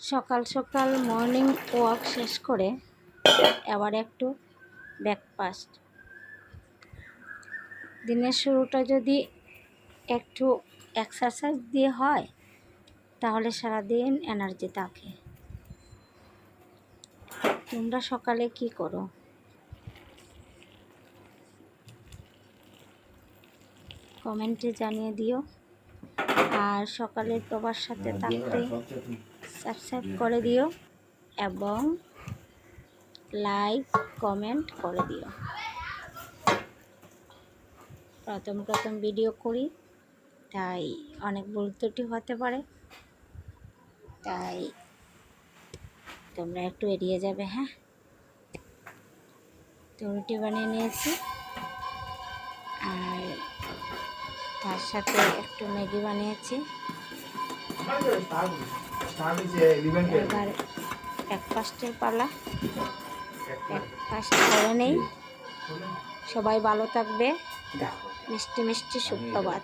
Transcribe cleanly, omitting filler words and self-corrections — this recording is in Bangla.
সকাল সকাল মর্নিং ওয়াক শেষ করে আবার একটু ব্রেকফাস্ট। দিনের শুরুটা যদি একটু এক্সারসাইজ দিয়ে হয় তাহলে সারাদিন এনার্জি থাকে। তোমরা সকালে কি করো? কমেন্টে জানিয়ে দিও। আর সকালের প্রবার সাথে থাকতে সাবস্ক্রাইব করে দিও এবং লাইক কমেন্ট করে দিও। প্রথম ভিডিও করি, তাই অনেক ভুল ত্রুটি হতে পারে, তাই তোমরা একটু এড়িয়ে যাবে। হ্যাঁ, তো রুটি বানিয়ে নিয়েছি আর তার সাথে একটু ম্যাগি বানিয়েছি। এবার ব্রেকফাস্টের পালা, ব্রেকফাস্ট করে নেই। সবাই ভালো থাকবে। মিষ্টি মিষ্টি সুপ্রভাত।